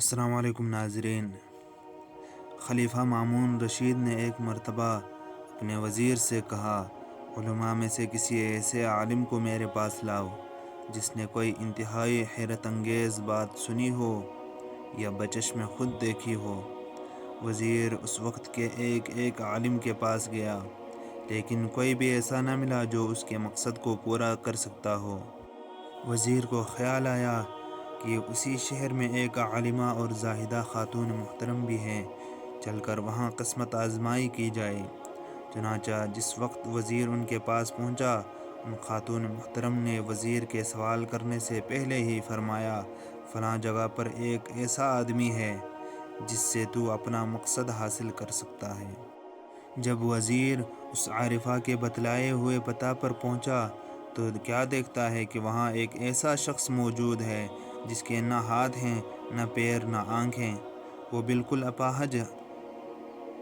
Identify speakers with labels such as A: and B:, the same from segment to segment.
A: السلام علیکم ناظرین۔ خلیفہ مامون رشید نے ایک مرتبہ اپنے وزیر سے کہا، علماء میں سے کسی ایسے عالم کو میرے پاس لاؤ جس نے کوئی انتہائی حیرت انگیز بات سنی ہو یا بچشم خود دیکھی ہو۔ وزیر اس وقت کے ایک عالم کے پاس گیا، لیکن کوئی بھی ایسا نہ ملا جو اس کے مقصد کو پورا کر سکتا ہو۔ وزیر کو خیال آیا کہ اسی شہر میں ایک عالمہ اور زاہدہ خاتون محترم بھی ہیں، چل کر وہاں قسمت آزمائی کی جائے۔ چنانچہ جس وقت وزیر ان کے پاس پہنچا، ان خاتون محترم نے وزیر کے سوال کرنے سے پہلے ہی فرمایا، فلاں جگہ پر ایک ایسا آدمی ہے جس سے تو اپنا مقصد حاصل کر سکتا ہے۔ جب وزیر اس عارفہ کے بتلائے ہوئے پتہ پر پہنچا تو کیا دیکھتا ہے کہ وہاں ایک ایسا شخص موجود ہے جس کے نہ ہاتھ ہیں، نہ پیر، نہ آنکھیں، وہ بالکل اپاہج۔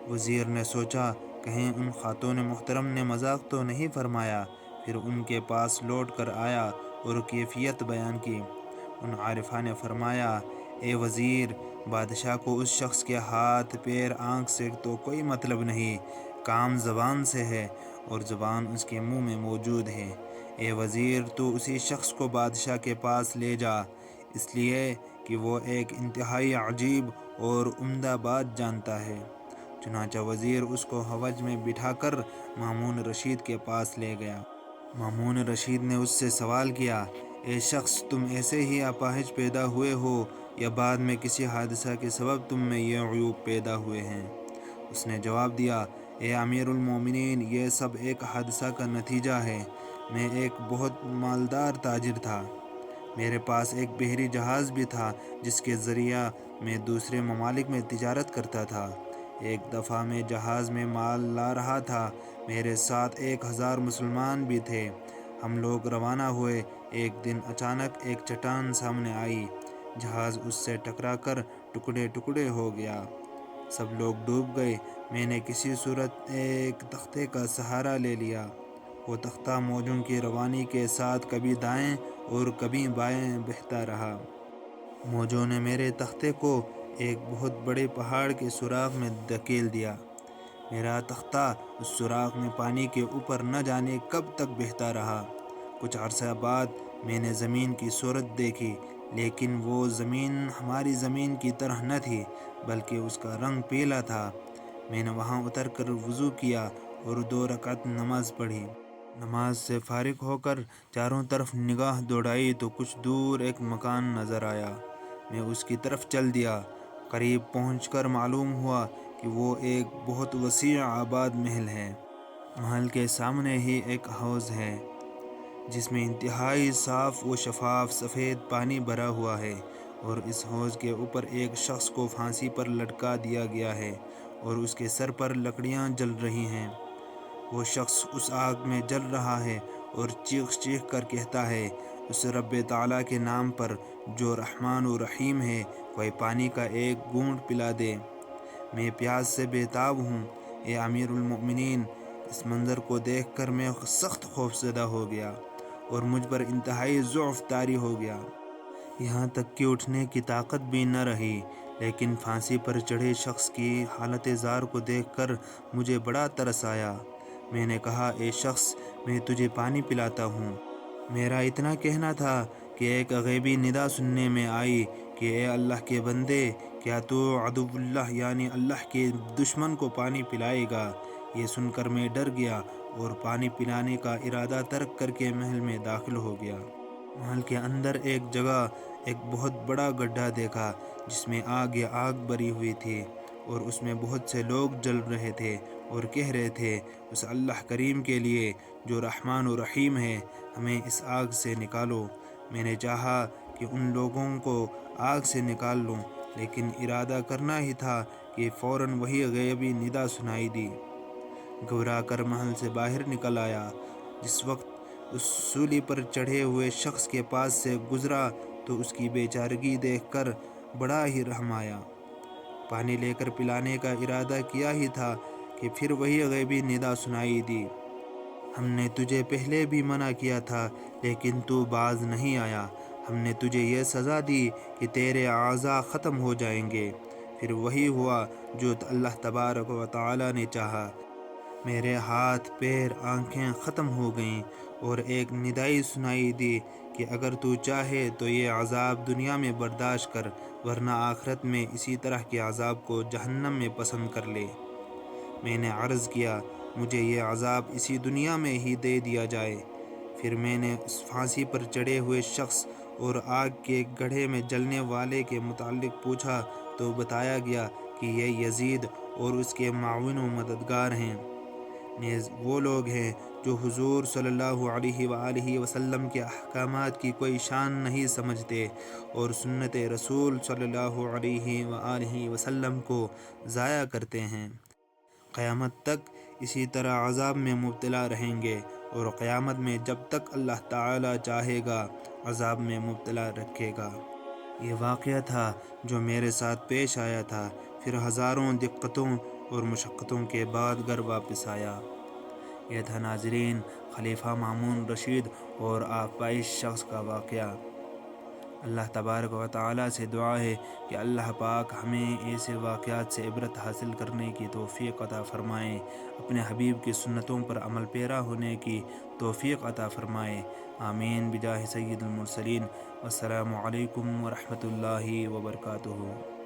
A: وزیر نے سوچا کہیں ان خاتون محترم نے مذاق تو نہیں فرمایا، پھر ان کے پاس لوٹ کر آیا اور کیفیت بیان کی۔ ان عارفہ نے فرمایا، اے وزیر، بادشاہ کو اس شخص کے ہاتھ، پیر، آنکھ سے تو کوئی مطلب نہیں، کام زبان سے ہے اور زبان اس کے منہ میں موجود ہے۔ اے وزیر، تو اسی شخص کو بادشاہ کے پاس لے جا، اس لیے کہ وہ ایک انتہائی عجیب اور عمدہ بات جانتا ہے۔ چنانچہ وزیر اس کو حوض میں بٹھا کر مامون رشید کے پاس لے گیا۔ مامون رشید نے اس سے سوال کیا، اے شخص، تم ایسے ہی اپاہج پیدا ہوئے ہو یا بعد میں کسی حادثہ کے سبب تم میں یہ عیوب پیدا ہوئے ہیں؟ اس نے جواب دیا، اے امیر المومنین، یہ سب ایک حادثہ کا نتیجہ ہے۔ میں ایک بہت مالدار تاجر تھا۔ میرے پاس ایک بحری جہاز بھی تھا جس کے ذریعہ میں دوسرے ممالک میں تجارت کرتا تھا۔ ایک دفعہ میں جہاز میں مال لا رہا تھا، میرے ساتھ 1000 مسلمان بھی تھے۔ ہم لوگ روانہ ہوئے، ایک دن اچانک ایک چٹان سامنے آئی، جہاز اس سے ٹکرا کر ٹکڑے ٹکڑے ہو گیا، سب لوگ ڈوب گئے۔ میں نے کسی صورت ایک تختے کا سہارا لے لیا، وہ تختہ موجوں کی روانی کے ساتھ کبھی دائیں اور کبھی بائیں بہتا رہا۔ موجوں نے میرے تختے کو ایک بہت بڑے پہاڑ کے سوراخ میں دھکیل دیا۔ میرا تختہ اس سوراخ میں پانی کے اوپر نہ جانے کب تک بہتا رہا۔ کچھ عرصہ بعد میں نے زمین کی صورت دیکھی، لیکن وہ زمین ہماری زمین کی طرح نہ تھی، بلکہ اس کا رنگ پیلا تھا۔ میں نے وہاں اتر کر وضو کیا اور 2 رکعت نماز پڑھی۔ نماز سے فارغ ہو کر چاروں طرف نگاہ دوڑائی تو کچھ دور ایک مکان نظر آیا۔ میں اس کی طرف چل دیا۔ قریب پہنچ کر معلوم ہوا کہ وہ ایک بہت وسیع آباد محل ہے۔ محل کے سامنے ہی ایک حوض ہے جس میں انتہائی صاف و شفاف سفید پانی بھرا ہوا ہے، اور اس حوض کے اوپر ایک شخص کو پھانسی پر لٹکا دیا گیا ہے اور اس کے سر پر لکڑیاں جل رہی ہیں۔ وہ شخص اس آگ میں جل رہا ہے اور چیخ چیخ کر کہتا ہے، اس رب تعالیٰ کے نام پر جو رحمان و رحیم ہے، کوئی پانی کا ایک گھونٹ پلا دے، میں پیاس سے بےتاب ہوں۔ اے امیر المؤمنین، اس منظر کو دیکھ کر میں سخت خوفزدہ ہو گیا اور مجھ پر انتہائی ضعف طاری ہو گیا۔ یہاں تک کہ اٹھنے کی طاقت بھی نہ رہی، لیکن پھانسی پر چڑھے شخص کی حالت زار کو دیکھ کر مجھے بڑا ترس آیا۔ میں نے کہا، اے شخص، میں تجھے پانی پلاتا ہوں۔ میرا اتنا کہنا تھا کہ ایک غیبی ندا سننے میں آئی کہ اے اللہ کے بندے، کیا تو عدو اللہ یعنی اللہ کے دشمن کو پانی پلائے گا؟ یہ سن کر میں ڈر گیا اور پانی پلانے کا ارادہ ترک کر کے محل میں داخل ہو گیا۔ محل کے اندر ایک جگہ ایک بہت بڑا گڈھا دیکھا جس میں آگ آگ بری ہوئی تھی، اور اس میں بہت سے لوگ جل رہے تھے اور کہہ رہے تھے، اس اللہ کریم کے لیے جو رحمان و رحیم ہے، ہمیں اس آگ سے نکالو۔ میں نے چاہا کہ ان لوگوں کو آگ سے نکال لوں، لیکن ارادہ کرنا ہی تھا کہ فوراً وہی غیبی ندا سنائی دی۔ گھبرا کر محل سے باہر نکل آیا۔ جس وقت اس سولی پر چڑھے ہوئے شخص کے پاس سے گزرا تو اس کی بے چارگی دیکھ کر بڑا ہی رحم آیا۔ پانی لے کر پلانے کا ارادہ کیا ہی تھا کہ پھر وہی غیبی ندا سنائی دی، ہم نے تجھے پہلے بھی منع کیا تھا لیکن تو باز نہیں آیا، ہم نے تجھے یہ سزا دی کہ تیرے اعضاء ختم ہو جائیں گے۔ پھر وہی ہوا جو اللہ تبارک و تعالی نے چاہا، میرے ہاتھ پیر آنکھیں ختم ہو گئیں، اور ایک ندائی سنائی دی کہ اگر تو چاہے تو یہ عذاب دنیا میں برداشت کر، ورنہ آخرت میں اسی طرح کے عذاب کو جہنم میں پسند کر لے۔ میں نے عرض کیا مجھے یہ عذاب اسی دنیا میں ہی دے دیا جائے۔ پھر میں نے اس پھانسی پر چڑھے ہوئے شخص اور آگ کے گڑھے میں جلنے والے کے متعلق پوچھا تو بتایا گیا کہ یہ یزید اور اس کے معاون و مددگار ہیں، نیز وہ لوگ ہیں جو حضور صلی اللہ علیہ وآلہ وسلم کے احکامات کی کوئی شان نہیں سمجھتے اور سنت رسول صلی اللہ علیہ وآلہ وسلم کو ضائع کرتے ہیں۔ قیامت تک اسی طرح عذاب میں مبتلا رہیں گے، اور قیامت میں جب تک اللہ تعالی چاہے گا عذاب میں مبتلا رکھے گا۔ یہ واقعہ تھا جو میرے ساتھ پیش آیا تھا، پھر ہزاروں دقتوں اور مشقتوں کے بعد گھر واپس آیا۔ یہ تھا ناظرین خلیفہ مامون رشید اور آفائش شخص کا واقعہ۔ اللہ تبارک و تعالی سے دعا ہے کہ اللہ پاک ہمیں ایسے واقعات سے عبرت حاصل کرنے کی توفیق عطا فرمائے، اپنے حبیب کی سنتوں پر عمل پیرا ہونے کی توفیق عطا فرمائے، آمین بجاہ سید المرسلین۔ والسلام علیکم ورحمۃ اللہ وبرکاتہ۔